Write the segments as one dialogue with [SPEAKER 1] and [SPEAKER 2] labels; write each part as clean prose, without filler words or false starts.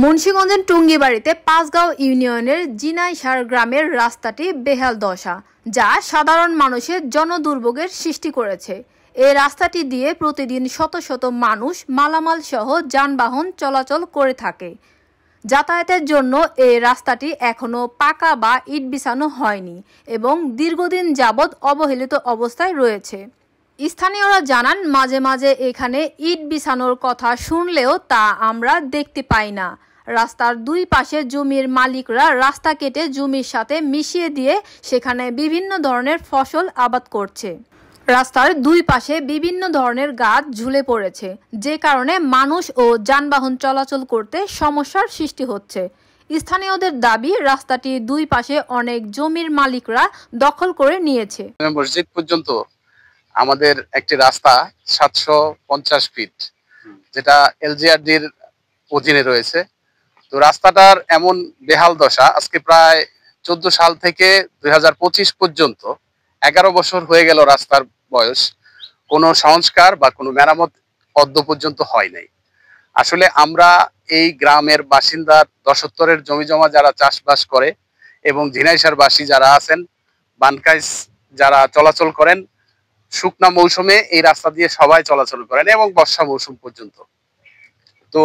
[SPEAKER 1] মুন্সিগঞ্জের টুঙ্গিবাড়িতে পাঁচগাঁও ইউনিয়নের জিনাইসার গ্রামের রাস্তাটি বেহাল দশা, যা সাধারণ মানুষের জনদুর্ভোগের সৃষ্টি করেছে। এই রাস্তাটি দিয়ে প্রতিদিন শত শত মানুষ মালামাল সহ যানবাহন চলাচল করে থাকে। যাতায়াতের জন্য এই রাস্তাটি এখনও পাকা বা ইট বিছানো হয়নি এবং দীর্ঘদিন যাবৎ অবহেলিত অবস্থায় রয়েছে। স্থানীয়রা জানান, মাঝে মাঝে এখানে ইট বিছানোর কথা শুনলেও তা আমরা দেখতে পাই না। রাস্তার দুই পাশে জমির মালিকরা রাস্তা কেটে জমির সাথে মিশিয়ে দিয়ে সেখানে বিভিন্ন ধরনের ফসল আবাদ করছে। রাস্তার দুই পাশে বিভিন্ন ধরনের গাছ ঝুলে পড়েছে, যে কারণে মানুষ ও যানবাহন চলাচল করতে সমস্যার সৃষ্টি হচ্ছে। স্থানীয়দের দাবি, রাস্তাটি দুই পাশে অনেক জমির মালিকরা দখল করে নিয়েছে।
[SPEAKER 2] মসজিদ পর্যন্ত আমাদের একটি রাস্তা 750 ফিট, যেটা এলজিআরডির অধীনে রয়েছে। তো রাস্তাটার এমন বেহাল দশা, আজকে প্রায় 14 সাল থেকে 2025 পর্যন্ত 11 বছর হয়ে গেল রাস্তার বয়স। কোনো সংস্কার বা কোনো মেরামত অদ্য পর্যন্ত হয় নাই। আসলে আমরা এই গ্রামের বাসিন্দা, দশত্তরের জমি জমা যারা চাষবাস করে এবং ঝিনাইসার বাসী যারা আছেন, বানকাইস যারা চলাচল করেন, শুকনা মৌসুমে এই রাস্তা দিয়ে সবাই চলাচল করেন এবং বর্ষা মৌসুম পর্যন্ত। তো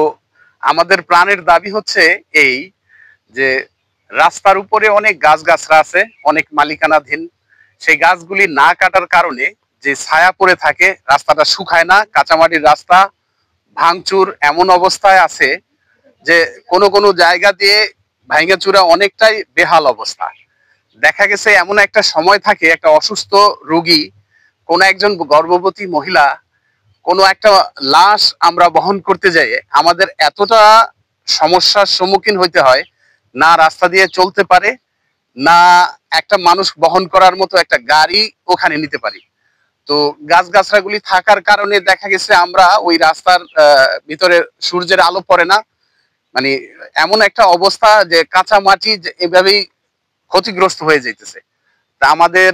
[SPEAKER 2] আমাদের প্রাণের দাবি হচ্ছে এই যে রাস্তার উপরে অনেক গাছগাছরা আছে, অনেক মালিকানাধীন। সেই গাছগুলি না কাটার কারণে যে ছায়া পড়ে থাকে, রাস্তাটা শুকায় না। কাঁচামাটির রাস্তা, ভাঙচুর এমন অবস্থায় আছে যে কোনো কোনো জায়গা দিয়ে ভাঙাচুরা অনেকটাই বেহাল অবস্থা। দেখা গেছে এমন একটা সময় থাকে, একটা অসুস্থ রোগী, কোনো একজন গর্ভবতী মহিলা, কোনো একটা লাশ আমরা বহন করতে যাই, আমাদের এতটা সমস্যার সম্মুখীন হইতে হয়, না রাস্তা দিয়ে চলতে পারে, না একটা মানুষ বহন করার মতো একটা গাড়ি ওখানে নিতে পারি। তো গাছগাছরাগুলি থাকার কারণে দেখা গেছে আমরা ওই রাস্তার ভিতরে সূর্যের আলো পড়ে না। মানে এমন একটা অবস্থা যে কাঁচা মাটি এভাবেই ক্ষতিগ্রস্ত হয়ে যাইতেছে। তা আমাদের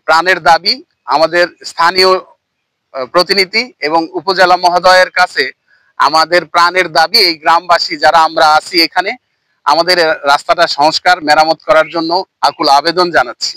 [SPEAKER 2] প্রাণের দাবি, আমাদের স্থানীয় প্রতিনিধি এবং উপজেলা মহোদয়ের কাছে আমাদের প্রাণের দাবি, এই গ্রামবাসী যারা আমরা আছি এখানে, আমাদের রাস্তাটা সংস্কার মেরামত করার জন্য আকুল আবেদন জানাচ্ছি।